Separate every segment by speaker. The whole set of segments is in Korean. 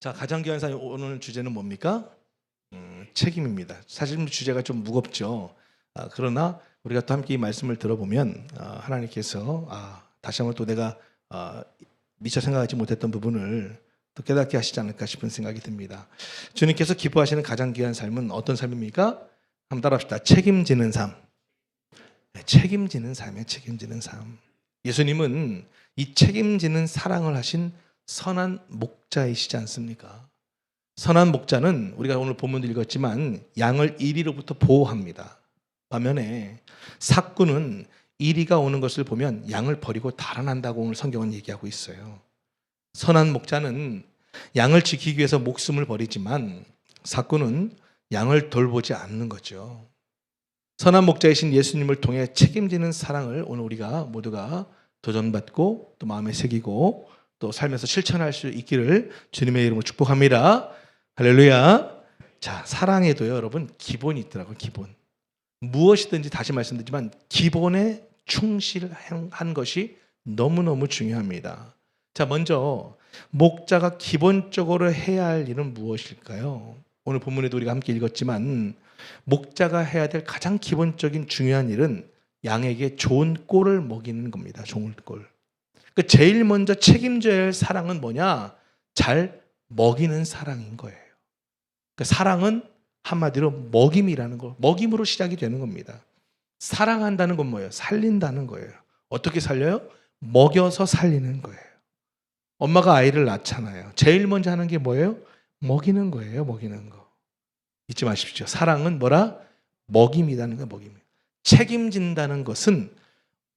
Speaker 1: 자, 가장 귀한 사람 오늘 주제는 뭡니까? 책임입니다. 사실 주제가 좀 무겁죠. 그러나 우리가 또 함께 이 말씀을 들어보면 하나님께서 다시 한번 또 내가 미처 생각하지 못했던 부분을 또 깨닫게 하시지 않을까 싶은 생각이 듭니다. 주님께서 기뻐하시는 가장 귀한 삶은 어떤 삶입니까? 한번 따라합시다. 책임지는 삶. 네, 책임지는 삶이에요. 책임지는 삶. 예수님은 이 책임지는 사랑을 하신 선한 목자이시지 않습니까? 선한 목자는 우리가 오늘 본문도 읽었지만 양을 이리로부터 보호합니다. 반면에 삭구는 이리가 오는 것을 보면 양을 버리고 달아난다고 오늘 성경은 얘기하고 있어요. 선한 목자는 양을 지키기 위해서 목숨을 버리지만 삭구는 양을 돌보지 않는 거죠. 선한 목자이신 예수님을 통해 책임지는 사랑을 오늘 우리가 모두가 도전받고 또 마음에 새기고 또 삶에서 실천할 수 있기를 주님의 이름으로 축복합니다. 할렐루야. 자, 사랑에도요, 여러분, 기본이 있더라고요. 기본. 무엇이든지 다시 말씀드리지만 기본에 충실한 것이 너무너무 중요합니다. 자, 먼저 목자가 기본적으로 해야 할 일은 무엇일까요? 오늘 본문에도 우리가 함께 읽었지만 목자가 해야 될 가장 기본적인 중요한 일은 양에게 좋은 꼴을 먹이는 겁니다. 좋은 꼴. 그 제일 먼저 책임져야 할 사랑은 뭐냐? 잘 먹이는 사랑인 거예요. 그 사랑은 한마디로 먹임이라는 거, 먹임으로 시작이 되는 겁니다. 사랑한다는 건 뭐예요? 살린다는 거예요. 어떻게 살려요? 먹여서 살리는 거예요. 엄마가 아이를 낳잖아요. 제일 먼저 하는 게 뭐예요? 먹이는 거예요. 먹이는 거. 잊지 마십시오. 사랑은 뭐라? 먹임이라는 거예요. 먹임. 책임진다는 것은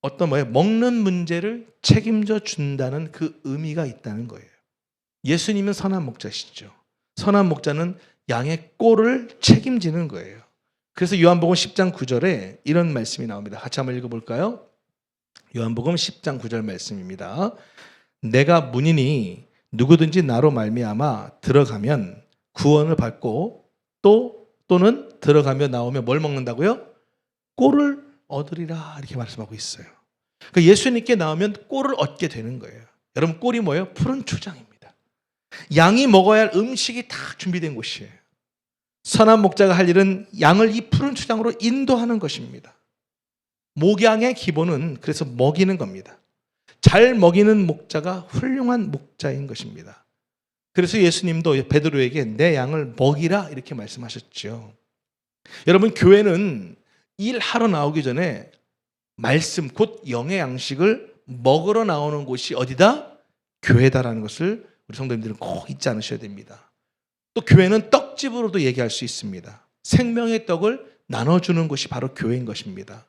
Speaker 1: 어떤 먹는 문제를 책임져 준다는 그 의미가 있다는 거예요. 예수님은 선한 목자시죠. 선한 목자는 양의 꼴을 책임지는 거예요. 그래서 요한복음 10장 9절에 이런 말씀이 나옵니다. 같이 한번 읽어볼까요? 요한복음 10장 9절 말씀입니다. 내가 문이니 누구든지 나로 말미암아 들어가면 구원을 받고 또는 들어가며 나오며 뭘 먹는다고요? 꼴을 얻으리라 이렇게 말씀하고 있어요. 그러니까 예수님께 나오면 꼴을 얻게 되는 거예요. 여러분, 꼴이 뭐예요? 푸른 초장입니다. 양이 먹어야 할 음식이 다 준비된 곳이에요. 선한 목자가 할 일은 양을 이 푸른 초장으로 인도하는 것입니다. 목양의 기본은 그래서 먹이는 겁니다. 잘 먹이는 목자가 훌륭한 목자인 것입니다. 그래서 예수님도 베드로에게 내 양을 먹이라 이렇게 말씀하셨죠. 여러분, 교회는 일하러 나오기 전에 말씀 곧 영의 양식을 먹으러 나오는 곳이 어디다? 교회다라는 것을 우리 성도님들은 꼭 잊지 않으셔야 됩니다. 또 교회는 떡집으로도 얘기할 수 있습니다. 생명의 떡을 나눠주는 곳이 바로 교회인 것입니다.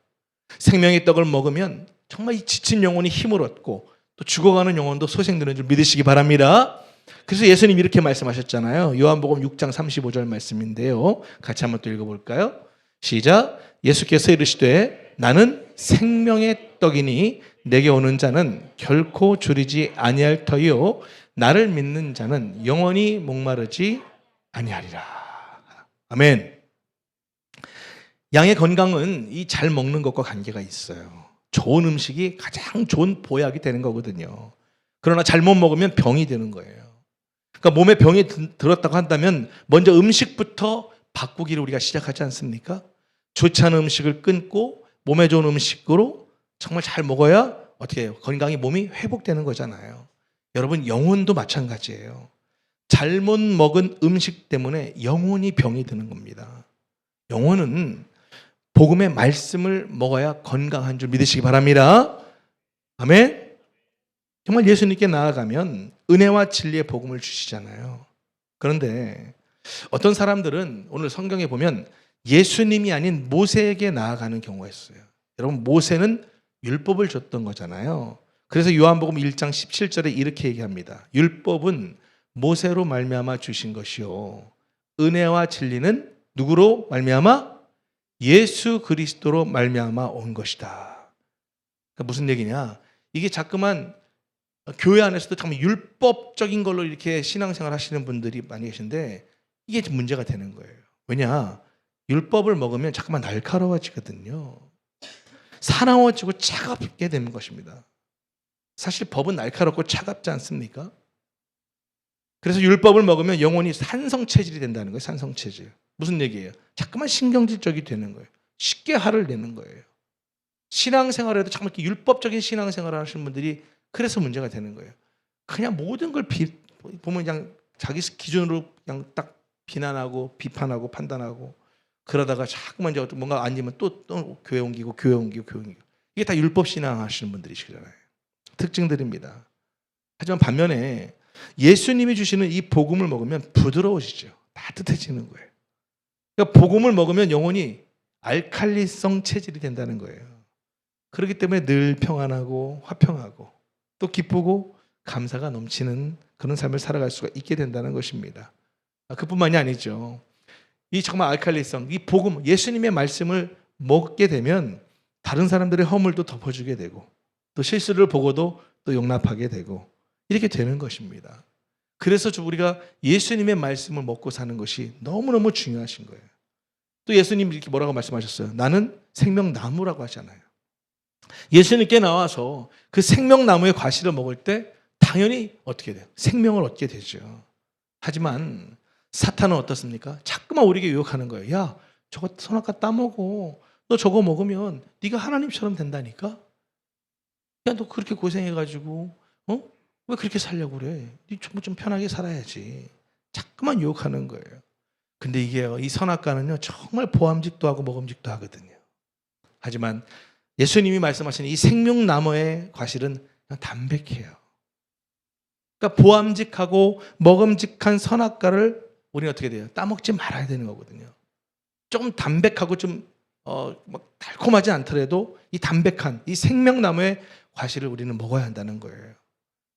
Speaker 1: 생명의 떡을 먹으면 정말 이 지친 영혼이 힘을 얻고 또 죽어가는 영혼도 소생되는 줄 믿으시기 바랍니다. 그래서 예수님 이렇게 말씀하셨잖아요. 요한복음 6장 35절 말씀인데요. 같이 한번 또 읽어볼까요? 시작. 예수께서 이르시되 나는 생명의 떡이니 내게 오는 자는 결코 줄이지 아니할 터이요 나를 믿는 자는 영원히 목마르지 아니하리라. 아멘. 양의 건강은 이 잘 먹는 것과 관계가 있어요. 좋은 음식이 가장 좋은 보약이 되는 거거든요. 그러나 잘못 먹으면 병이 되는 거예요. 그러니까 몸에 병이 들었다고 한다면 먼저 음식부터 바꾸기를 우리가 시작하지 않습니까? 좋지 않은 음식을 끊고 몸에 좋은 음식으로 정말 잘 먹어야 어떻게 해요? 건강이 몸이 회복되는 거잖아요. 여러분, 영혼도 마찬가지예요. 잘못 먹은 음식 때문에 영혼이 병이 드는 겁니다. 영혼은 복음의 말씀을 먹어야 건강한 줄 믿으시기 바랍니다. 아멘. 정말 예수님께 나아가면 은혜와 진리의 복음을 주시잖아요. 그런데 어떤 사람들은 오늘 성경에 보면 예수님이 아닌 모세에게 나아가는 경우가 있어요. 여러분, 모세는 율법을 줬던 거잖아요. 그래서 요한복음 1장 17절에 이렇게 얘기합니다. 율법은 모세로 말미암아 주신 것이요 은혜와 진리는 누구로 말미암아? 예수 그리스도로 말미암아 온 것이다. 그러니까 무슨 얘기냐? 이게 자꾸만 교회 안에서도 참 율법적인 걸로 이렇게 신앙생활 하시는 분들이 많이 계신데 이게 문제가 되는 거예요. 왜냐? 율법을 먹으면 자꾸만 날카로워지거든요. 사나워지고 차갑게 되는 것입니다. 사실 법은 날카롭고 차갑지 않습니까? 그래서 율법을 먹으면 영혼이 산성체질이 된다는 거예요. 산성체질. 무슨 얘기예요? 자꾸만 신경질적이 되는 거예요. 쉽게 화를 내는 거예요. 신앙생활에도 정말 이렇게 율법적인 신앙생활을 하시는 분들이 그래서 문제가 되는 거예요. 그냥 모든 걸 보면 그냥 자기 기준으로 그냥 딱 비난하고 비판하고 판단하고 그러다가 자꾸만 이제 뭔가 아니면 또 교회 옮기고 교회 옮기고 교회 옮기고 이게 다 율법 신앙 하시는 분들이시잖아요. 특징들입니다. 하지만 반면에 예수님이 주시는 이 복음을 먹으면 부드러워지죠. 따뜻해지는 거예요. 그러니까 복음을 먹으면 영혼이 알칼리성 체질이 된다는 거예요. 그렇기 때문에 늘 평안하고 화평하고 또 기쁘고 감사가 넘치는 그런 삶을 살아갈 수가 있게 된다는 것입니다. 그뿐만이 아니죠. 이 정말 알칼리성, 이 복음, 예수님의 말씀을 먹게 되면 다른 사람들의 허물도 덮어주게 되고 또 실수를 보고도 또 용납하게 되고 이렇게 되는 것입니다. 그래서 우리가 예수님의 말씀을 먹고 사는 것이 너무너무 중요하신 거예요. 또 예수님이 이렇게 뭐라고 말씀하셨어요? 나는 생명나무라고 하잖아요. 예수님께 나와서 그 생명나무의 과실을 먹을 때 당연히 어떻게 돼요? 생명을 얻게 되죠. 하지만 사탄은 어떻습니까? 자꾸만 우리에게 유혹하는 거예요. 야, 저거 선악과 따먹어. 너 저거 먹으면 네가 하나님처럼 된다니까? 야, 너 그렇게 고생해가지고 왜 그렇게 살려고 그래? 네 좀 편하게 살아야지. 자꾸만 유혹하는 거예요. 근데 이게요, 이 선악과는요 정말 보암직도 하고 먹음직도 하거든요. 하지만 예수님이 말씀하신 이 생명나무의 과실은 그냥 담백해요. 그러니까 보암직하고 먹음직한 선악과를 우리는 어떻게 돼요? 따먹지 말아야 되는 거거든요. 조금 담백하고 좀 막 달콤하지 않더라도 이 담백한 이 생명나무의 과실을 우리는 먹어야 한다는 거예요.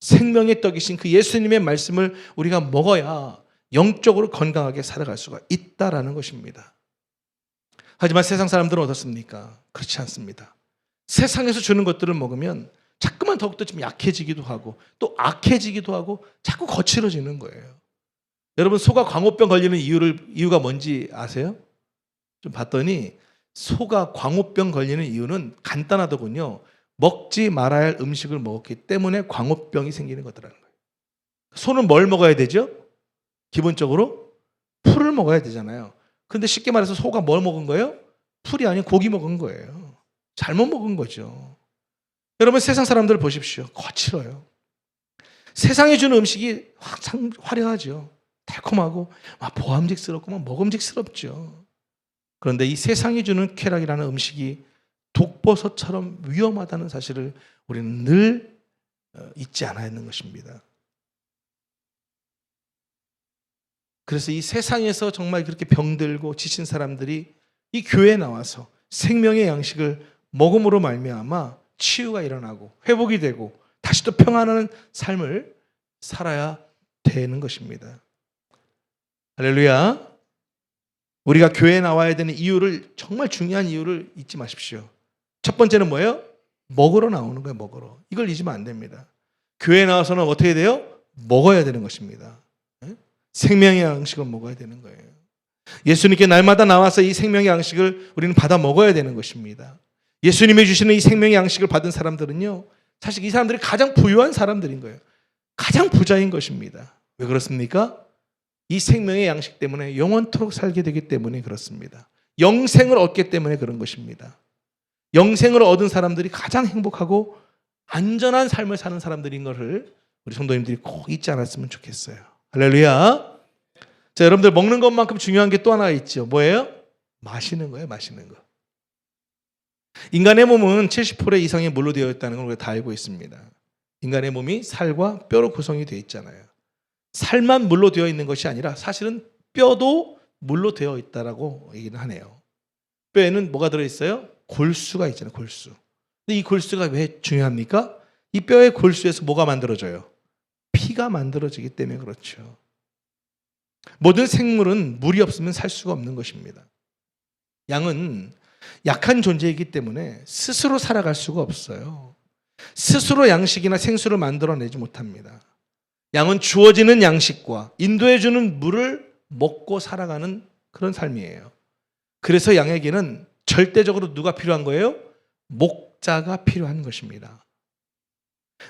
Speaker 1: 생명의 떡이신 그 예수님의 말씀을 우리가 먹어야 영적으로 건강하게 살아갈 수가 있다라는 것입니다. 하지만 세상 사람들은 어떻습니까? 그렇지 않습니다. 세상에서 주는 것들을 먹으면 자꾸만 더욱더 좀 약해지기도 하고 또 악해지기도 하고 자꾸 거칠어지는 거예요. 여러분 소가 광우병 걸리는 이유가 뭔지 아세요? 좀 봤더니 소가 광우병 걸리는 이유는 간단하더군요. 먹지 말아야 할 음식을 먹었기 때문에 광우병이 생기는 거더라는 거예요. 소는 뭘 먹어야 되죠? 기본적으로 풀을 먹어야 되잖아요. 그런데 쉽게 말해서 소가 뭘 먹은 거예요? 풀이 아닌 고기 먹은 거예요. 잘못 먹은 거죠. 여러분 세상 사람들을 보십시오. 거칠어요. 세상이 주는 음식이 항상 화려하죠. 달콤하고 보암직스럽고 먹음직스럽죠. 그런데 이 세상이 주는 쾌락이라는 음식이 독버섯처럼 위험하다는 사실을 우리는 늘 잊지 않아야 하는 것입니다. 그래서 이 세상에서 정말 그렇게 병들고 지친 사람들이 이 교회에 나와서 생명의 양식을 먹음으로 말미암아 치유가 일어나고 회복이 되고 다시 또 평안한 삶을 살아야 되는 것입니다. 할렐루야. 우리가 교회에 나와야 되는 이유를 정말 중요한 이유를 잊지 마십시오. 첫 번째는 뭐예요? 먹으러 나오는 거예요. 먹으러. 이걸 잊으면 안 됩니다. 교회에 나와서는 어떻게 돼요? 먹어야 되는 것입니다. 생명의 양식을 먹어야 되는 거예요. 예수님께 날마다 나와서 이 생명의 양식을 우리는 받아 먹어야 되는 것입니다. 예수님이 주시는 이 생명의 양식을 받은 사람들은요, 사실 이 사람들이 가장 부유한 사람들인 거예요. 가장 부자인 것입니다. 왜 그렇습니까? 이 생명의 양식 때문에 영원토록 살게 되기 때문에 그렇습니다. 영생을 얻기 때문에 그런 것입니다. 영생을 얻은 사람들이 가장 행복하고 안전한 삶을 사는 사람들인 것을 우리 성도님들이 꼭 잊지 않았으면 좋겠어요. 할렐루야. 자, 여러분들 먹는 것만큼 중요한 게 또 하나 있죠. 뭐예요? 마시는 거예요. 마시는 거. 인간의 몸은 70% 이상의 물로 되어 있다는 걸 우리가 다 알고 있습니다. 인간의 몸이 살과 뼈로 구성이 되어 있잖아요. 살만 물로 되어 있는 것이 아니라 사실은 뼈도 물로 되어 있다라고 얘기는 하네요. 뼈에는 뭐가 들어있어요? 골수가 있잖아요. 골수. 근데 이 골수가 왜 중요합니까? 이 뼈의 골수에서 뭐가 만들어져요? 피가 만들어지기 때문에 그렇죠. 모든 생물은 물이 없으면 살 수가 없는 것입니다. 양은 약한 존재이기 때문에 스스로 살아갈 수가 없어요. 스스로 양식이나 생수를 만들어내지 못합니다. 양은 주어지는 양식과 인도해주는 물을 먹고 살아가는 그런 삶이에요. 그래서 양에게는 절대적으로 누가 필요한 거예요? 목자가 필요한 것입니다.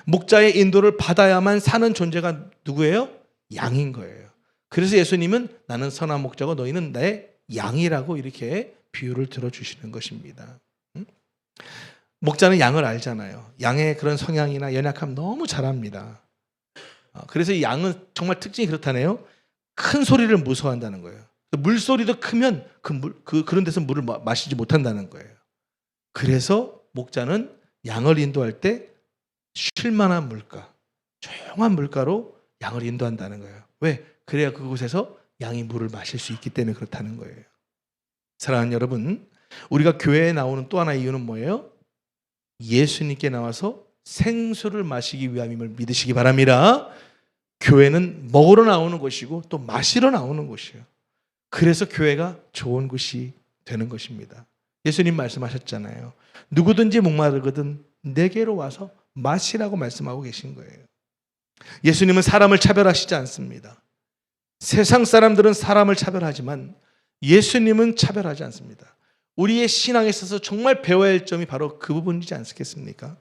Speaker 1: 목자의 인도를 받아야만 사는 존재가 누구예요? 양인 거예요. 그래서 예수님은 나는 선한 목자고 너희는 내 양이라고 이렇게 비유를 들어주시는 것입니다. 목자는 양을 알잖아요. 양의 그런 성향이나 연약함 너무 잘 압니다. 그래서 이 양은 정말 특징이 그렇다네요. 큰 소리를 무서워한다는 거예요. 물소리도 크면 그런 데서 물을 마시지 못한다는 거예요. 그래서 목자는 양을 인도할 때 쉴만한 물가, 조용한 물가로 양을 인도한다는 거예요. 왜? 그래야 그곳에서 양이 물을 마실 수 있기 때문에 그렇다는 거예요. 사랑하는 여러분, 우리가 교회에 나오는 또 하나의 이유는 뭐예요? 예수님께 나와서 생수를 마시기 위함임을 믿으시기 바랍니다. 교회는 먹으러 나오는 곳이고 또 마시러 나오는 곳이에요. 그래서 교회가 좋은 곳이 되는 것입니다. 예수님 말씀하셨잖아요. 누구든지 목마르거든 내게로 와서 마시라고 말씀하고 계신 거예요. 예수님은 사람을 차별하시지 않습니다. 세상 사람들은 사람을 차별하지만 예수님은 차별하지 않습니다. 우리의 신앙에 있어서 정말 배워야 할 점이 바로 그 부분이지 않겠습니까?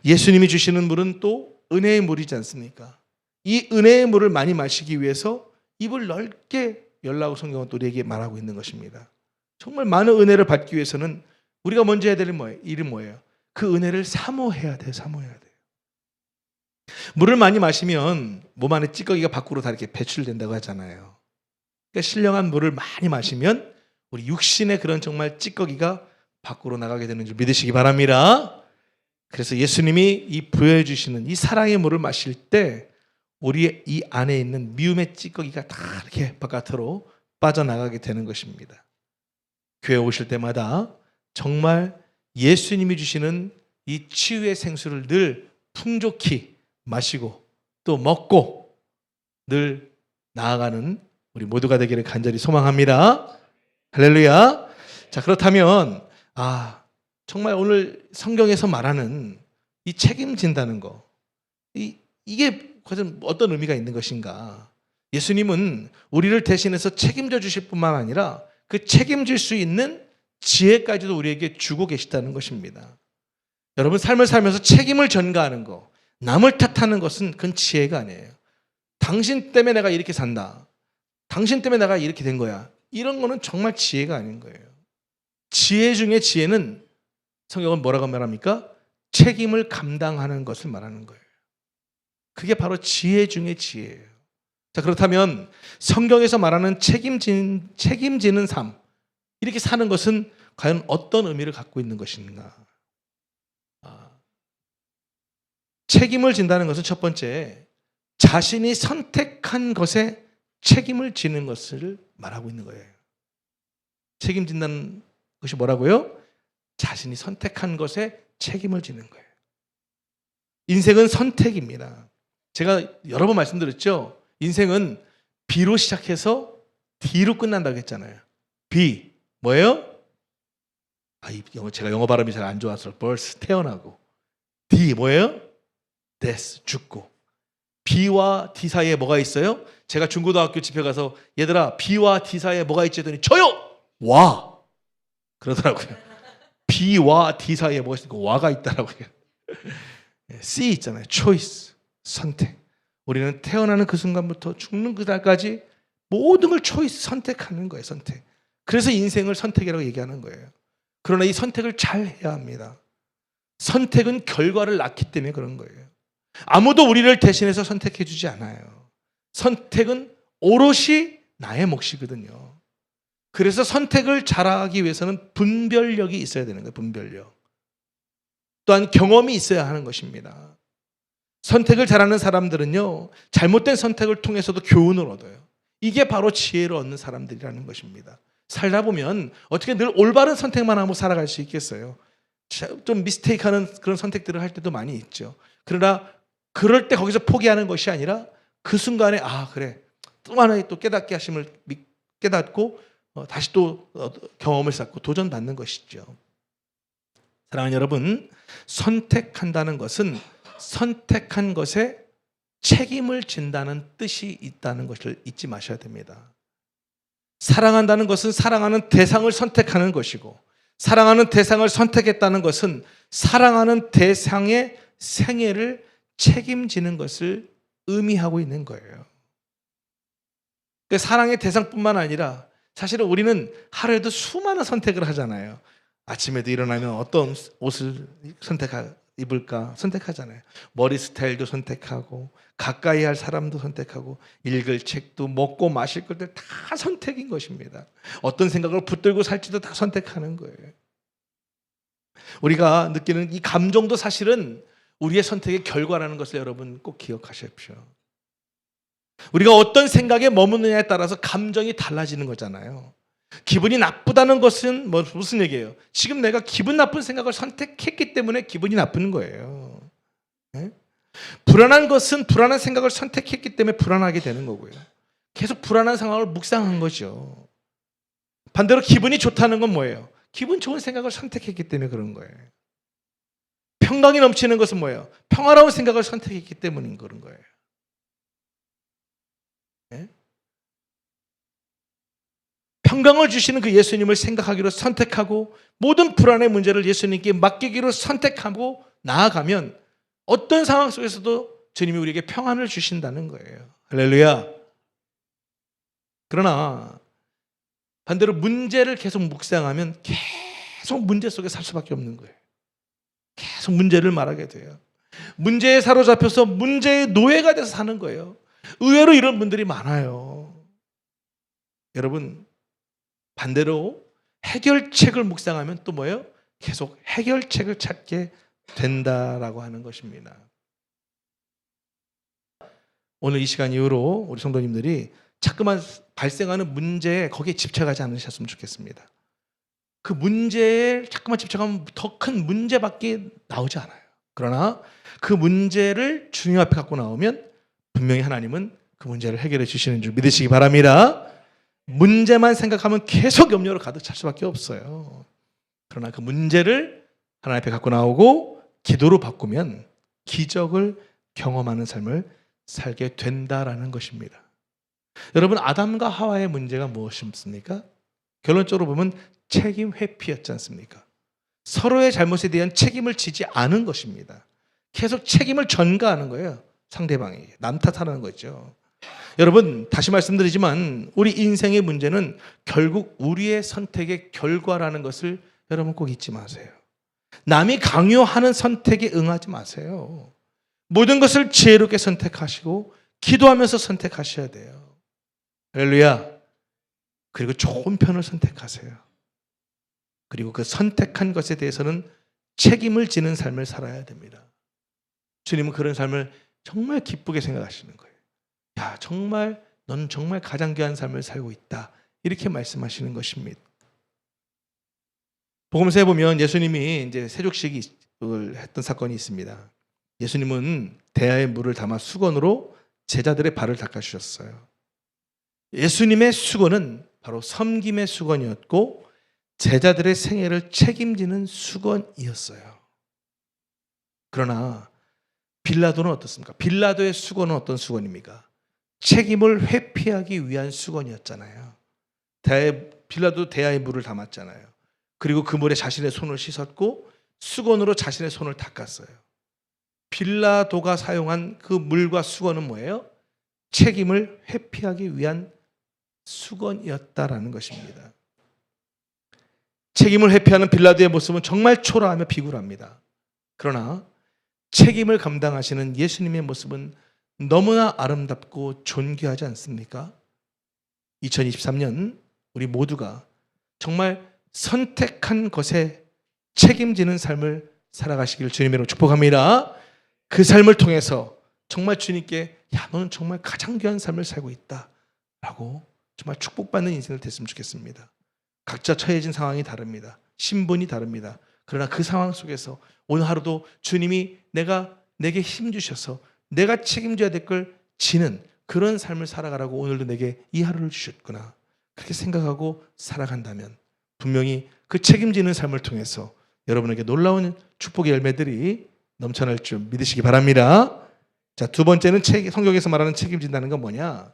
Speaker 1: 예수님이 주시는 물은 또 은혜의 물이지 않습니까? 이 은혜의 물을 많이 마시기 위해서 입을 넓게 열라고 성경은 또 우리에게 말하고 있는 것입니다. 정말 많은 은혜를 받기 위해서는 우리가 먼저 해야 될 일이 뭐예요? 그 은혜를 사모해야 돼요. 사모해야 돼요. 물을 많이 마시면 몸 안에 찌꺼기가 밖으로 다 이렇게 배출된다고 하잖아요. 그러니까 신령한 물을 많이 마시면 우리 육신의 그런 정말 찌꺼기가 밖으로 나가게 되는 줄 믿으시기 바랍니다. 그래서 예수님이 이 부여해 주시는 이 사랑의 물을 마실 때 우리의 이 안에 있는 미움의 찌꺼기가 다 이렇게 바깥으로 빠져나가게 되는 것입니다. 교회 오실 때마다 정말 예수님이 주시는 이 치유의 생수를 늘 풍족히 마시고 또 먹고 늘 나아가는 우리 모두가 되기를 간절히 소망합니다. 할렐루야. 자, 그렇다면 정말 오늘 성경에서 말하는 이 책임진다는 거, 이게 과연 어떤 의미가 있는 것인가? 예수님은 우리를 대신해서 책임져 주실 뿐만 아니라 그 책임질 수 있는 지혜까지도 우리에게 주고 계시다는 것입니다. 여러분, 삶을 살면서 책임을 전가하는 거, 남을 탓하는 것은 그건 지혜가 아니에요. 당신 때문에 내가 이렇게 산다. 당신 때문에 내가 이렇게 된 거야. 이런 거는 정말 지혜가 아닌 거예요. 지혜 중에 지혜는 성경은 뭐라고 말합니까? 책임을 감당하는 것을 말하는 거예요. 그게 바로 지혜 중에 지혜예요. 자, 그렇다면 성경에서 말하는 책임지는 삶, 이렇게 사는 것은 과연 어떤 의미를 갖고 있는 것인가? 책임을 진다는 것은 첫 번째, 자신이 선택한 것에 책임을 지는 것을 말하고 있는 거예요. 책임진다는 것이 뭐라고요? 자신이 선택한 것에 책임을 지는 거예요. 인생은 선택입니다. 제가 여러 번 말씀드렸죠. 인생은 B로 시작해서 D로 끝난다고 했잖아요. B 뭐예요? 제가 영어 발음이 잘 안 좋아서 birth 태어나고, D 뭐예요? death 죽고. B와 D 사이에 뭐가 있어요? 제가 중고등학교 집회 가서 얘들아 B와 D 사이에 뭐가 있지 했더니 저요! 와! 그러더라고요. B와 D 사이에 뭐가 있으니까 와가 있더라고요. C 있잖아요. choice, 선택. 우리는 태어나는 그 순간부터 죽는 그날까지 모든 걸 choice, 선택하는 거예요. 선택. 그래서 인생을 선택이라고 얘기하는 거예요. 그러나 이 선택을 잘 해야 합니다. 선택은 결과를 낳기 때문에 그런 거예요. 아무도 우리를 대신해서 선택해 주지 않아요. 선택은 오롯이 나의 몫이거든요. 그래서 선택을 잘하기 위해서는 분별력이 있어야 되는 거예요. 분별력. 또한 경험이 있어야 하는 것입니다. 선택을 잘하는 사람들은요, 잘못된 선택을 통해서도 교훈을 얻어요. 이게 바로 지혜를 얻는 사람들이라는 것입니다. 살다 보면 어떻게 늘 올바른 선택만 하고 살아갈 수 있겠어요? 좀 미스테이크하는 그런 선택들을 할 때도 많이 있죠. 그러나 그럴 때 거기서 포기하는 것이 아니라 그 순간에 그래, 또 하나의 또 깨닫게 하심을 깨닫고 다시 또 경험을 쌓고 도전받는 것이죠. 사랑하는 여러분, 선택한다는 것은 선택한 것에 책임을 진다는 뜻이 있다는 것을 잊지 마셔야 됩니다. 사랑한다는 것은 사랑하는 대상을 선택하는 것이고, 사랑하는 대상을 선택했다는 것은 사랑하는 대상의 생애를 책임지는 것을 의미하고 있는 거예요. 그 사랑의 대상뿐만 아니라 사실은 우리는 하루에도 수많은 선택을 하잖아요. 아침에도 일어나면 어떤 옷을 입을까 선택하잖아요. 머리 스타일도 선택하고 가까이 할 사람도 선택하고 읽을 책도 먹고 마실 것들 다 선택인 것입니다. 어떤 생각을 붙들고 살지도 다 선택하는 거예요. 우리가 느끼는 이 감정도 사실은 우리의 선택의 결과라는 것을 여러분 꼭 기억하십시오. 우리가 어떤 생각에 머무느냐에 따라서 감정이 달라지는 거잖아요. 기분이 나쁘다는 것은 무슨 얘기예요? 지금 내가 기분 나쁜 생각을 선택했기 때문에 기분이 나쁜 거예요. 네? 불안한 것은 불안한 생각을 선택했기 때문에 불안하게 되는 거고요. 계속 불안한 상황을 묵상한 거죠. 반대로 기분이 좋다는 건 뭐예요? 기분 좋은 생각을 선택했기 때문에 그런 거예요. 평강이 넘치는 것은 뭐예요? 평화로운 생각을 선택했기 때문인 그런 거예요. 네? 평강을 주시는 그 예수님을 생각하기로 선택하고 모든 불안의 문제를 예수님께 맡기기로 선택하고 나아가면 어떤 상황 속에서도 주님이 우리에게 평안을 주신다는 거예요. 할렐루야. 그러나 반대로 문제를 계속 묵상하면 계속 문제 속에 살 수밖에 없는 거예요. 계속 문제를 말하게 돼요. 문제에 사로잡혀서 문제의 노예가 돼서 사는 거예요. 의외로 이런 분들이 많아요. 여러분, 반대로 해결책을 묵상하면 또 뭐예요? 계속 해결책을 찾게 된다라고 하는 것입니다. 오늘 이 시간 이후로 우리 성도님들이 자꾸만 발생하는 문제에 거기에 집착하지 않으셨으면 좋겠습니다. 그 문제에 자꾸만 집착하면 더 큰 문제밖에 나오지 않아요. 그러나 그 문제를 주님 앞에 갖고 나오면 분명히 하나님은 그 문제를 해결해 주시는 줄 믿으시기 바랍니다. 문제만 생각하면 계속 염려로 가득 찰 수밖에 없어요. 그러나 그 문제를 하나님 앞에 갖고 나오고 기도로 바꾸면 기적을 경험하는 삶을 살게 된다라는 것입니다. 여러분, 아담과 하와의 문제가 무엇입니까? 결론적으로 보면 책임 회피였지 않습니까? 서로의 잘못에 대한 책임을 지지 않은 것입니다. 계속 책임을 전가하는 거예요. 상대방이 남 탓하는 거죠. 여러분, 다시 말씀드리지만 우리 인생의 문제는 결국 우리의 선택의 결과라는 것을 여러분 꼭 잊지 마세요. 남이 강요하는 선택에 응하지 마세요. 모든 것을 지혜롭게 선택하시고 기도하면서 선택하셔야 돼요. 할렐루야. 그리고 좋은 편을 선택하세요. 그리고 그 선택한 것에 대해서는 책임을 지는 삶을 살아야 됩니다. 주님은 그런 삶을 정말 기쁘게 생각하시는 거예요. 야, 정말 넌 정말 가장 귀한 삶을 살고 있다. 이렇게 말씀하시는 것입니다. 복음서에 보면 예수님이 이제 세족식을 했던 사건이 있습니다. 예수님은 대야에 물을 담아 수건으로 제자들의 발을 닦아주셨어요. 예수님의 수건은 바로 섬김의 수건이었고 제자들의 생애를 책임지는 수건이었어요. 그러나 빌라도는 어떻습니까? 빌라도의 수건은 어떤 수건입니까? 책임을 회피하기 위한 수건이었잖아요. 빌라도 대야에 물을 담았잖아요. 그리고 그 물에 자신의 손을 씻었고 수건으로 자신의 손을 닦았어요. 빌라도가 사용한 그 물과 수건은 뭐예요? 책임을 회피하기 위한 수건이었다라는 것입니다. 책임을 회피하는 빌라도의 모습은 정말 초라하며 비굴합니다. 그러나 책임을 감당하시는 예수님의 모습은 너무나 아름답고 존귀하지 않습니까? 2023년 우리 모두가 정말 선택한 것에 책임지는 삶을 살아가시기를 주님으로 축복합니다. 그 삶을 통해서 정말 주님께 야, 너는 정말 가장 귀한 삶을 살고 있다 라고 정말 축복받는 인생을 됐으면 좋겠습니다. 각자 처해진 상황이 다릅니다. 신분이 다릅니다. 그러나 그 상황 속에서 오늘 하루도 주님이 내게 힘 주셔서 내가 책임져야 될 걸 지는 그런 삶을 살아가라고 오늘도 내게 이 하루를 주셨구나. 그렇게 생각하고 살아간다면 분명히 그 책임지는 삶을 통해서 여러분에게 놀라운 축복의 열매들이 넘쳐날 줄 믿으시기 바랍니다. 자, 두 번째는 성경에서 말하는 책임진다는 건 뭐냐?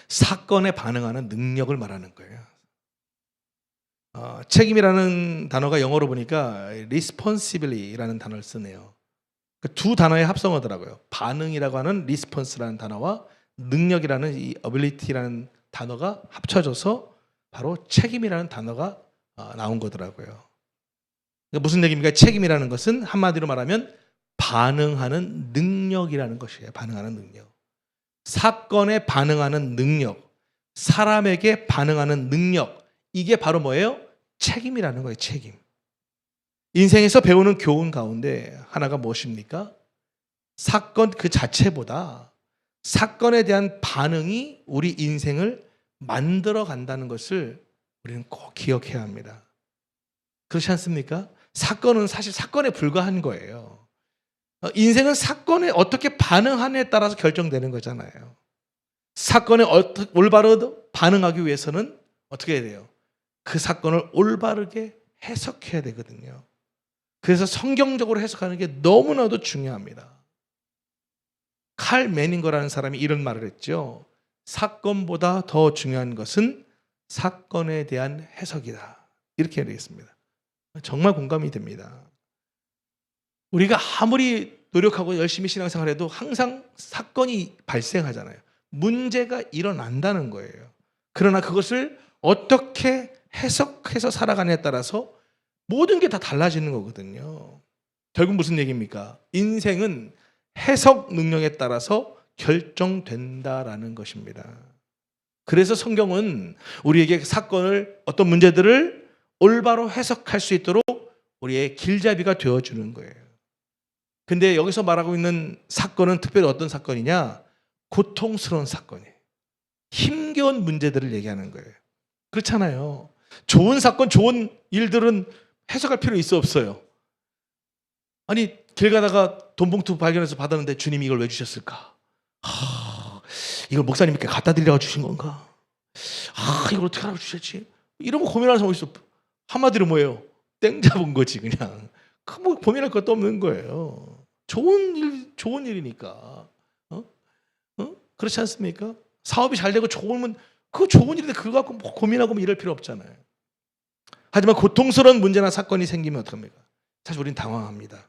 Speaker 1: 사건에 반응하는 능력을 말하는 거예요. 책임이라는 단어가 영어로 보니까 responsibility라는 단어를 쓰네요. 두 단어의 합성어더라고요. 반응이라고 하는 response라는 단어와 능력이라는 이 ability라는 단어가 합쳐져서 바로 책임이라는 단어가 나온 거더라고요. 그러니까 무슨 얘기입니까? 책임이라는 것은 한마디로 말하면 반응하는 능력이라는 것이에요. 반응하는 능력. 사건에 반응하는 능력, 사람에게 반응하는 능력, 이게 바로 뭐예요? 책임이라는 거예요. 책임. 인생에서 배우는 교훈 가운데 하나가 무엇입니까? 사건 그 자체보다 사건에 대한 반응이 우리 인생을 만들어 간다는 것을 우리는 꼭 기억해야 합니다. 그렇지 않습니까? 사건은 사실 사건에 불과한 거예요. 인생은 사건에 어떻게 반응하느냐에 따라서 결정되는 거잖아요. 사건에 올바로 반응하기 위해서는 어떻게 해야 돼요? 그 사건을 올바르게 해석해야 되거든요. 그래서 성경적으로 해석하는 게 너무나도 중요합니다. 칼 매닝거라는 사람이 이런 말을 했죠. 사건보다 더 중요한 것은 사건에 대한 해석이다. 이렇게 해야 되겠습니다. 정말 공감이 됩니다. 우리가 아무리 노력하고 열심히 신앙생활해도 항상 사건이 발생하잖아요. 문제가 일어난다는 거예요. 그러나 그것을 어떻게 해석해서 살아가냐에 따라서 모든 게 다 달라지는 거거든요. 결국 무슨 얘기입니까? 인생은 해석 능력에 따라서 결정된다라는 것입니다. 그래서 성경은 우리에게 사건을, 어떤 문제들을 올바로 해석할 수 있도록 우리의 길잡이가 되어주는 거예요. 근데 여기서 말하고 있는 사건은 특별히 어떤 사건이냐? 고통스러운 사건이에요. 힘겨운 문제들을 얘기하는 거예요. 그렇잖아요. 좋은 사건, 좋은 일들은 해석할 필요 있어 없어요? 아니, 길 가다가 돈 봉투 발견해서 받았는데 주님이 이걸 왜 주셨을까? 이걸 목사님께 갖다 드리라고 주신 건가? 이걸 어떻게 하라고 주셨지? 이런 거 고민하는 사람 어디 있어? 한마디로 뭐예요? 땡 잡은 거지 그냥. 뭐 고민할 것도 없는 거예요. 좋은 일이니까. 그렇지 않습니까? 사업이 잘 되고 좋으면 그거 좋은 일인데 그거 갖고 뭐 고민하고 뭐 이럴 필요 없잖아요. 하지만 고통스러운 문제나 사건이 생기면 어떡합니까? 사실 우리는 당황합니다.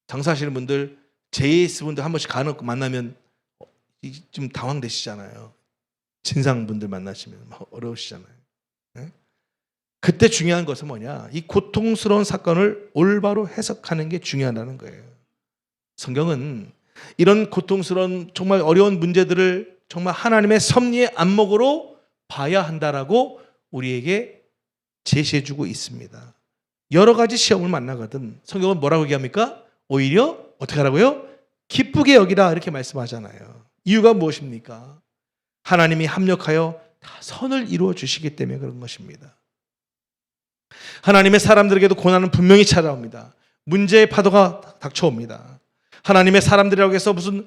Speaker 1: 장사하시는 분들, JS 분들 한 번씩 간혹 만나면 좀 당황되시잖아요. 진상분들 만나시면 어려우시잖아요. 네? 그때 중요한 것은 뭐냐? 이 고통스러운 사건을 올바로 해석하는 게 중요하다는 거예요. 성경은 이런 고통스러운 정말 어려운 문제들을 정말 하나님의 섭리의 안목으로 봐야 한다라고 우리에게 제시해주고 있습니다. 여러 가지 시험을 만나거든 성경은 뭐라고 얘기합니까? 오히려 어떻게 하라고요? 기쁘게 여기라 이렇게 말씀하잖아요. 이유가 무엇입니까? 하나님이 합력하여 다 선을 이루어 주시기 때문에 그런 것입니다. 하나님의 사람들에게도 고난은 분명히 찾아옵니다. 문제의 파도가 닥쳐옵니다. 하나님의 사람들이라고 해서 무슨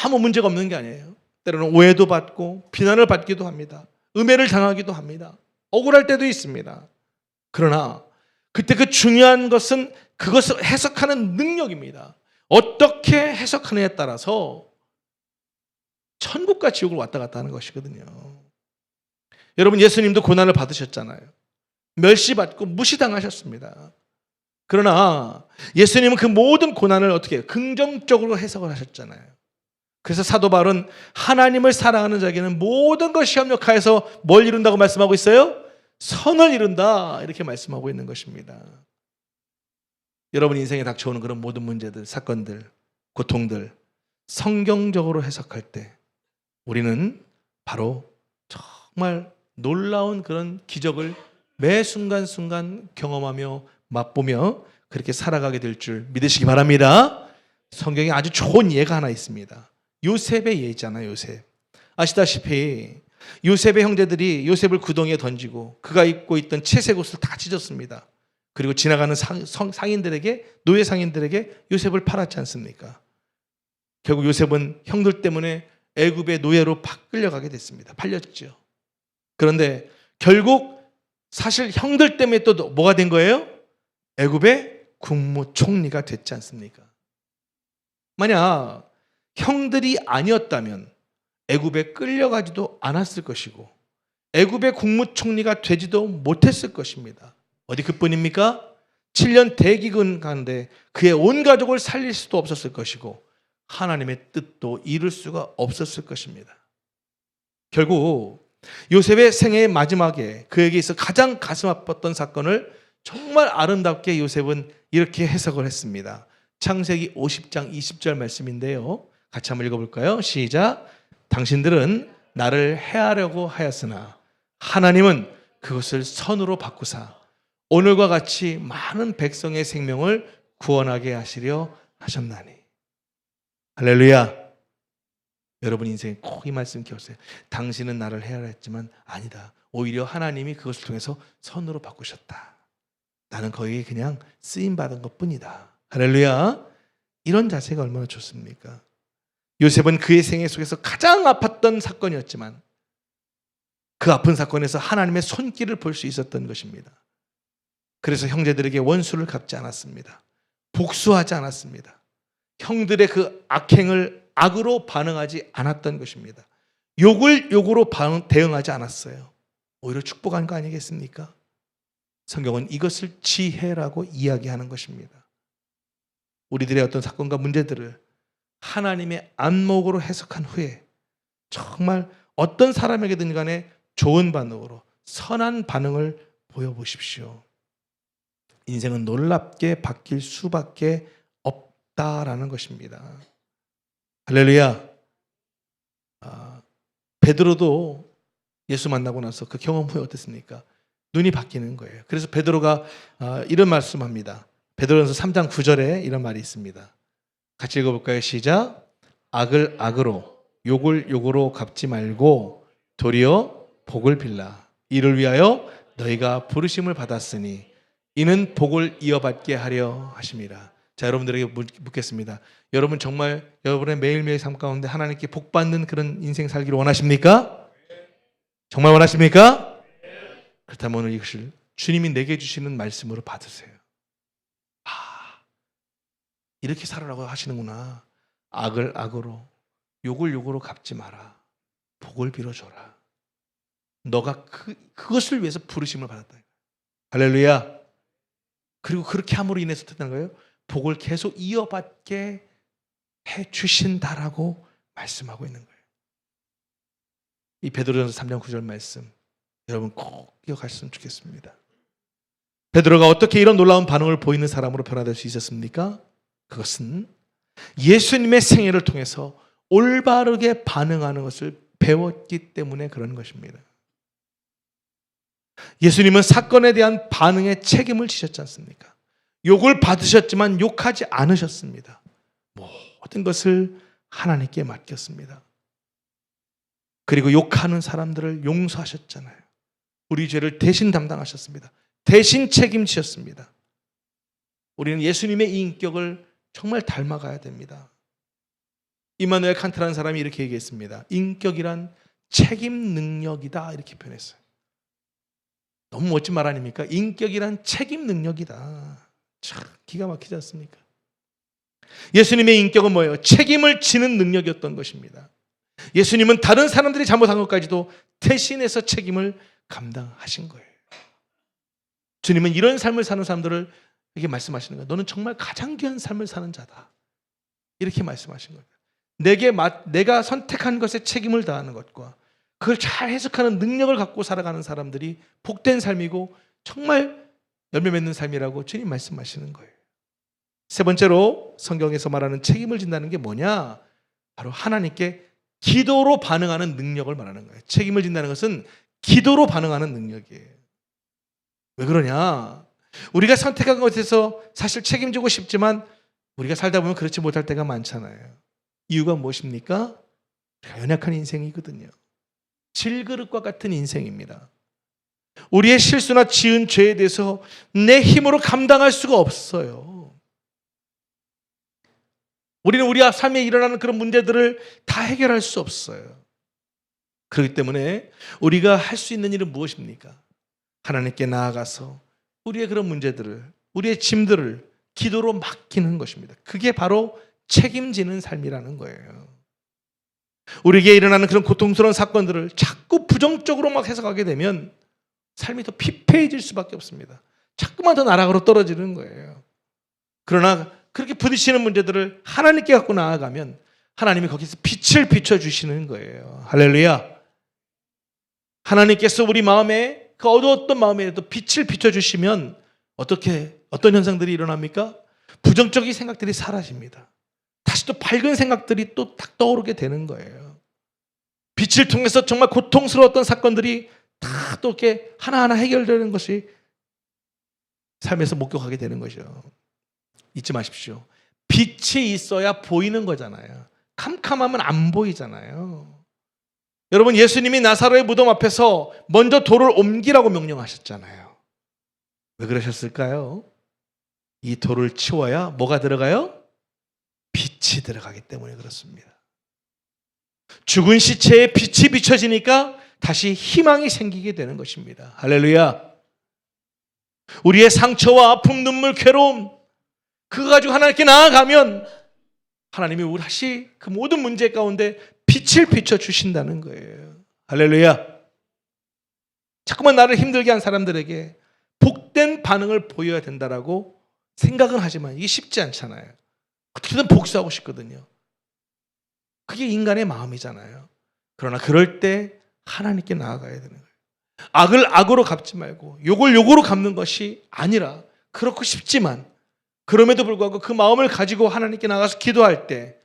Speaker 1: 아무 문제가 없는 게 아니에요. 때로는 오해도 받고 비난을 받기도 합니다. 음해를 당하기도 합니다. 억울할 때도 있습니다. 그러나 그때 그 중요한 것은 그것을 해석하는 능력입니다. 어떻게 해석하느냐에 따라서 천국과 지옥을 왔다 갔다 하는 것이거든요. 여러분, 예수님도 고난을 받으셨잖아요. 멸시받고 무시당하셨습니다. 그러나 예수님은 그 모든 고난을 어떻게 해요? 긍정적으로 해석을 하셨잖아요. 그래서 사도 바울은 하나님을 사랑하는 자에게는 모든 것이 협력하여서 뭘 이룬다고 말씀하고 있어요? 선을 이룬다 이렇게 말씀하고 있는 것입니다. 여러분 인생에 닥쳐오는 그런 모든 문제들, 사건들, 고통들 성경적으로 해석할 때 우리는 바로 정말 놀라운 그런 기적을 매 순간순간 경험하며 맛보며 그렇게 살아가게 될 줄 믿으시기 바랍니다. 성경에 아주 좋은 예가 하나 있습니다. 요셉의 예 있잖아요. 요셉. 아시다시피 요셉의 형제들이 요셉을 구덩이에 던지고 그가 입고 있던 채색 옷을 다 찢었습니다. 그리고 지나가는 상인들에게, 노예 상인들에게 요셉을 팔았지 않습니까? 결국 요셉은 형들 때문에 애굽의 노예로 끌려가게 됐습니다. 팔렸죠. 그런데 결국 사실 형들 때문에 또 뭐가 된 거예요? 애굽의 국무총리가 됐지 않습니까? 만약 형들이 아니었다면 애굽에 끌려가지도 않았을 것이고 애굽의 국무총리가 되지도 못했을 것입니다. 어디 그뿐입니까? 7년 대기근 가는데 그의 온 가족을 살릴 수도 없었을 것이고 하나님의 뜻도 이룰 수가 없었을 것입니다. 결국 요셉의 생애의 마지막에 그에게 있어 가장 가슴 아팠던 사건을 정말 아름답게 요셉은 이렇게 해석을 했습니다. 창세기 50장 20절 말씀인데요. 같이 한번 읽어볼까요? 시작. 당신들은 나를 해하려고 하였으나 하나님은 그것을 선으로 바꾸사 오늘과 같이 많은 백성의 생명을 구원하게 하시려 하셨나니. 할렐루야. 여러분 인생에 꼭 이 말씀 기억하세요. 당신은 나를 해하려 했지만 아니다. 오히려 하나님이 그것을 통해서 선으로 바꾸셨다. 나는 거기에 그냥 쓰임받은 것뿐이다. 할렐루야. 이런 자세가 얼마나 좋습니까? 요셉은 그의 생애 속에서 가장 아팠던 사건이었지만 그 아픈 사건에서 하나님의 손길을 볼 수 있었던 것입니다. 그래서 형제들에게 원수를 갚지 않았습니다. 복수하지 않았습니다. 형들의 그 악행을 악으로 반응하지 않았던 것입니다. 욕을 욕으로 대응하지 않았어요. 오히려 축복한 거 아니겠습니까? 성경은 이것을 지혜라고 이야기하는 것입니다. 우리들의 어떤 사건과 문제들을 하나님의 안목으로 해석한 후에 정말 어떤 사람에게든 간에 좋은 반응으로 선한 반응을 보여보십시오. 인생은 놀랍게 바뀔 수밖에 없다라는 것입니다. 할렐루야. 베드로도 예수 만나고 나서 그 경험 후에 어땠습니까? 눈이 바뀌는 거예요. 그래서 베드로가 이런 말씀합니다. 베드로전서 3장 9절에 이런 말이 있습니다. 같이 읽어볼까요? 시작. 악을 악으로 욕을 욕으로 갚지 말고 도리어 복을 빌라. 이를 위하여 너희가 부르심을 받았으니 이는 복을 이어받게 하려 하심이라. 자, 여러분들에게 묻겠습니다. 여러분 정말 여러분의 매일매일 삶 가운데 하나님께 복 받는 그런 인생 살기를 원하십니까? 정말 원하십니까? 그렇다면 오늘 이것을 주님이 내게 주시는 말씀으로 받으세요. 이렇게 살아라고 하시는구나. 악을 악으로 욕을 욕으로 갚지 마라. 복을 빌어줘라. 너가 그것을 위해서 부르심을 받았다. 할렐루야. 그리고 그렇게 함으로 인해서 어떻게 되는 거예요? 복을 계속 이어받게 해주신다라고 말씀하고 있는 거예요. 이 베드로전서 3장 9절 말씀 여러분 꼭 기억하셨으면 좋겠습니다. 베드로가 어떻게 이런 놀라운 반응을 보이는 사람으로 변화될 수 있었습니까? 그것은 예수님의 생애를 통해서 올바르게 반응하는 것을 배웠기 때문에 그런 것입니다. 예수님은 사건에 대한 반응에 책임을 지셨지 않습니까? 욕을 받으셨지만 욕하지 않으셨습니다. 모든 것을 하나님께 맡겼습니다. 그리고 욕하는 사람들을 용서하셨잖아요. 우리 죄를 대신 담당하셨습니다. 대신 책임지셨습니다. 우리는 예수님의 이 인격을 정말 닮아가야 됩니다. 이마누엘 칸트라는 사람이 이렇게 얘기했습니다. 인격이란 책임 능력이다 이렇게 표현했어요. 너무 멋진 말 아닙니까? 인격이란 책임 능력이다. 참 기가 막히지 않습니까? 예수님의 인격은 뭐예요? 책임을 지는 능력이었던 것입니다. 예수님은 다른 사람들이 잘못한 것까지도 대신해서 책임을 감당하신 거예요. 주님은 이런 삶을 사는 사람들을 이렇게 말씀하시는 거예요. 너는 정말 가장 귀한 삶을 사는 자다. 이렇게 말씀하신 거예요. 내가 선택한 것에 책임을 다하는 것과 그걸 잘 해석하는 능력을 갖고 살아가는 사람들이 복된 삶이고 정말 열매 맺는 삶이라고 주님 말씀하시는 거예요. 세 번째로 성경에서 말하는 책임을 진다는 게 뭐냐? 바로 하나님께 기도로 반응하는 능력을 말하는 거예요. 책임을 진다는 것은 기도로 반응하는 능력이에요. 왜 그러냐? 우리가 선택한 것에서 사실 책임지고 싶지만 우리가 살다 보면 그렇지 못할 때가 많잖아요. 이유가 무엇입니까? 우리가 연약한 인생이거든요. 질그릇과 같은 인생입니다. 우리의 실수나 지은 죄에 대해서 내 힘으로 감당할 수가 없어요. 우리는 우리 삶에 일어나는 그런 문제들을 다 해결할 수 없어요. 그렇기 때문에 우리가 할 수 있는 일은 무엇입니까? 하나님께 나아가서 우리의 그런 문제들을, 우리의 짐들을 기도로 맡기는 것입니다. 그게 바로 책임지는 삶이라는 거예요. 우리에게 일어나는 그런 고통스러운 사건들을 자꾸 부정적으로 막 해석하게 되면 삶이 더 피폐해질 수밖에 없습니다. 자꾸만 더 나락으로 떨어지는 거예요. 그러나 그렇게 부딪히는 문제들을 하나님께 갖고 나아가면 하나님이 거기서 빛을 비춰주시는 거예요. 할렐루야. 하나님께서 우리 마음에 그 어두웠던 마음에도 빛을 비춰주시면 어떤 현상들이 일어납니까? 부정적인 생각들이 사라집니다. 다시 또 밝은 생각들이 또 딱 떠오르게 되는 거예요. 빛을 통해서 정말 고통스러웠던 사건들이 다 또 이렇게 하나하나 해결되는 것이 삶에서 목격하게 되는 거죠. 잊지 마십시오. 빛이 있어야 보이는 거잖아요. 캄캄하면 안 보이잖아요. 여러분, 예수님이 나사로의 무덤 앞에서 먼저 돌을 옮기라고 명령하셨잖아요. 왜 그러셨을까요? 이 돌을 치워야 뭐가 들어가요? 빛이 들어가기 때문에 그렇습니다. 죽은 시체에 빛이 비춰지니까 다시 희망이 생기게 되는 것입니다. 할렐루야. 우리의 상처와 아픔, 눈물, 괴로움 그거 가지고 하나님께 나아가면 하나님이 우리 다시 그 모든 문제 가운데 빛을 비춰주신다는 거예요. 할렐루야. 자꾸만 나를 힘들게 한 사람들에게 복된 반응을 보여야 된다라고 생각은 하지만 이게 쉽지 않잖아요. 어떻게든 복수하고 싶거든요. 그게 인간의 마음이잖아요. 그러나 그럴 때 하나님께 나아가야 되는 거예요. 악을 악으로 갚지 말고 욕을 욕으로 갚는 것이 아니라 그렇고 싶지만 그럼에도 불구하고 그 마음을 가지고 하나님께 나가서 기도할 때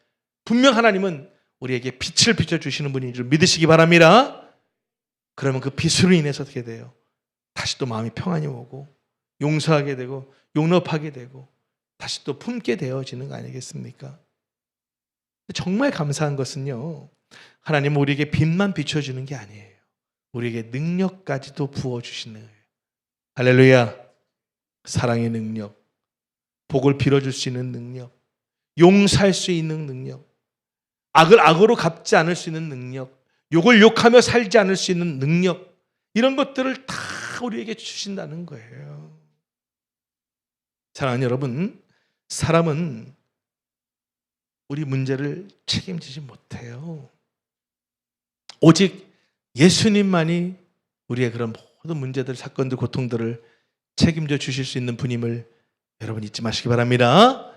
Speaker 1: 분명 하나님은 우리에게 빛을 비춰주시는 분인 줄 믿으시기 바랍니다. 그러면 그 빛으로 인해서 어떻게 돼요? 다시 또 마음이 평안이 오고 용서하게 되고 용납하게 되고 다시 또 품게 되어지는 거 아니겠습니까? 정말 감사한 것은요, 하나님은 우리에게 빛만 비춰주는 게 아니에요. 우리에게 능력까지도 부어주시는 거예요. 할렐루야. 사랑의 능력, 복을 빌어줄 수 있는 능력, 용서할 수 있는 능력, 악을 악으로 갚지 않을 수 있는 능력, 욕을 욕하며 살지 않을 수 있는 능력, 이런 것들을 다 우리에게 주신다는 거예요. 사랑하는 여러분, 사람은 우리 문제를 책임지지 못해요. 오직 예수님만이 우리의 그런 모든 문제들, 사건들, 고통들을 책임져 주실 수 있는 분임을 여러분 잊지 마시기 바랍니다.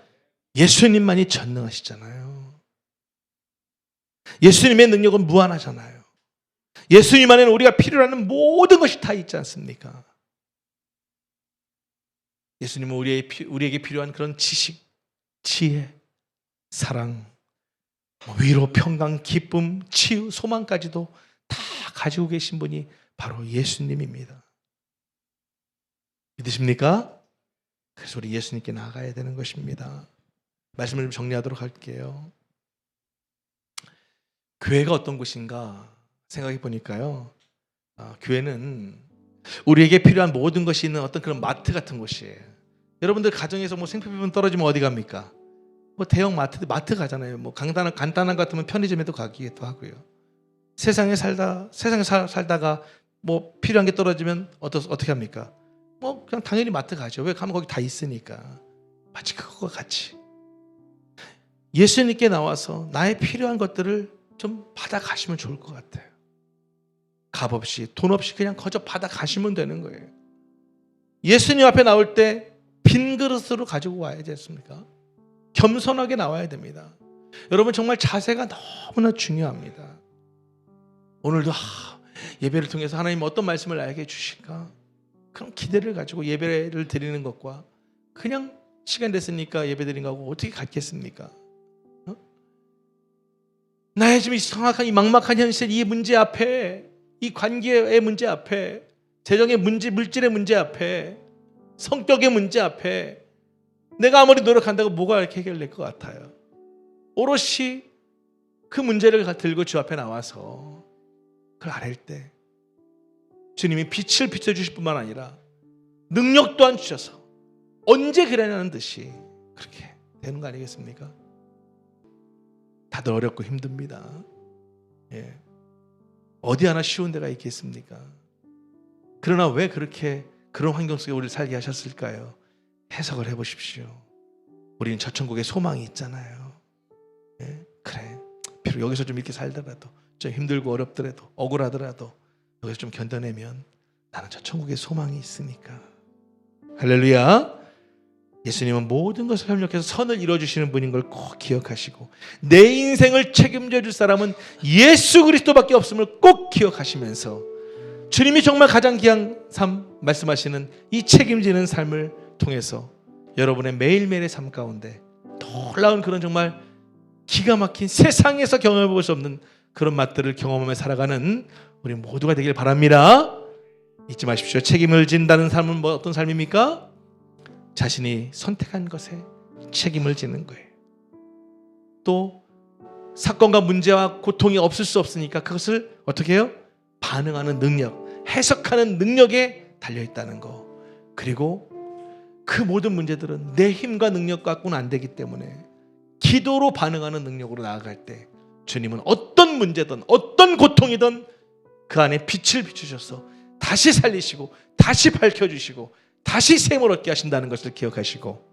Speaker 1: 예수님만이 전능하시잖아요. 예수님의 능력은 무한하잖아요. 예수님 안에는 우리가 필요로 하는 모든 것이 다 있지 않습니까? 예수님은 우리에게 필요한 그런 지식, 지혜, 사랑, 위로, 평강, 기쁨, 치유, 소망까지도 다 가지고 계신 분이 바로 예수님입니다. 믿으십니까? 그래서 우리 예수님께 나아가야 되는 것입니다. 말씀을 좀 정리하도록 할게요. 교회가 어떤 곳인가 생각해 보니까요, 교회는 우리에게 필요한 모든 것이 있는 어떤 그런 마트 같은 곳이에요. 여러분들 가정에서 뭐 생필품 떨어지면 어디 갑니까? 뭐 대형 마트 가잖아요. 뭐 간단한 것 같으면 편의점에도 가기도 하고요. 세상에 살다가 뭐 필요한 게 떨어지면 어떻게 합니까? 뭐 그냥 당연히 마트 가죠. 왜? 가면 거기 다 있으니까. 마치 그것과 같이 예수님께 나와서 나의 필요한 것들을 좀 받아 가시면 좋을 것 같아요. 값 없이 돈 없이 그냥 거저 받아 가시면 되는 거예요. 예수님 앞에 나올 때 빈 그릇으로 가지고 와야 되겠습니까? 겸손하게 나와야 됩니다. 여러분, 정말 자세가 너무나 중요합니다. 오늘도 예배를 통해서 하나님 어떤 말씀을 나에게 주실까? 그런 기대를 가지고 예배를 드리는 것과 그냥 시간 됐으니까 예배 드린 거하고 어떻게 같겠습니까? 나의 지금 이 성악한 이 막막한 현실, 이 문제 앞에, 이 관계의 문제 앞에, 재정의 문제, 물질의 문제 앞에, 성격의 문제 앞에 내가 아무리 노력한다고 뭐가 이렇게 해결될 것 같아요? 오롯이 그 문제를 들고 주 앞에 나와서 그걸 아랠 때 주님이 빛을 비춰주실 뿐만 아니라 능력 또한 주셔서 언제 그러냐는 듯이 그렇게 되는 거 아니겠습니까? 다들 어렵고 힘듭니다. 예. 어디 하나 쉬운 데가 있겠습니까? 그러나 왜 그렇게 그런 환경 속에 우리를 살게 하셨을까요? 해석을 해보십시오. 우리는 저 천국에 소망이 있잖아요. 예? 그래, 비록 여기서 좀 이렇게 살더라도, 좀 힘들고 어렵더라도, 억울하더라도 여기서 좀 견뎌내면 나는 저 천국에 소망이 있으니까. 할렐루야. 예수님은 모든 것을 협력해서 선을 이루어주시는 분인 걸 꼭 기억하시고, 내 인생을 책임져 줄 사람은 예수 그리스도밖에 없음을 꼭 기억하시면서, 주님이 정말 가장 귀한 삶 말씀하시는 이 책임지는 삶을 통해서 여러분의 매일매일의 삶 가운데 놀라운 그런 정말 기가 막힌 세상에서 경험해 볼 수 없는 그런 맛들을 경험하며 살아가는 우리 모두가 되길 바랍니다. 잊지 마십시오. 책임을 진다는 삶은 어떤 삶입니까? 자신이 선택한 것에 책임을 지는 거예요. 또 사건과 문제와 고통이 없을 수 없으니까 그것을 어떻게 해요? 반응하는 능력, 해석하는 능력에 달려있다는 거. 그리고 그 모든 문제들은 내 힘과 능력 갖고는 안 되기 때문에 기도로 반응하는 능력으로 나아갈 때 주님은 어떤 문제든 어떤 고통이든 그 안에 빛을 비추셔서 다시 살리시고 다시 밝혀주시고 다시 샘을 얻게 하신다는 것을 기억하시고,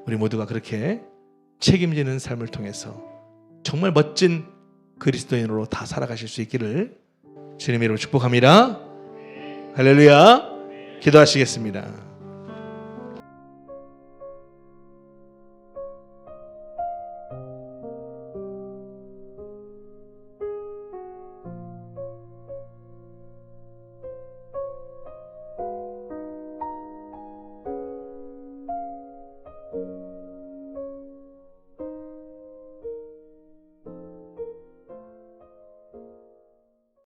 Speaker 1: 우리 모두가 그렇게 책임지는 삶을 통해서 정말 멋진 그리스도인으로 다 살아가실 수 있기를 주님의 이름으로 축복합니다. 할렐루야. 기도하시겠습니다.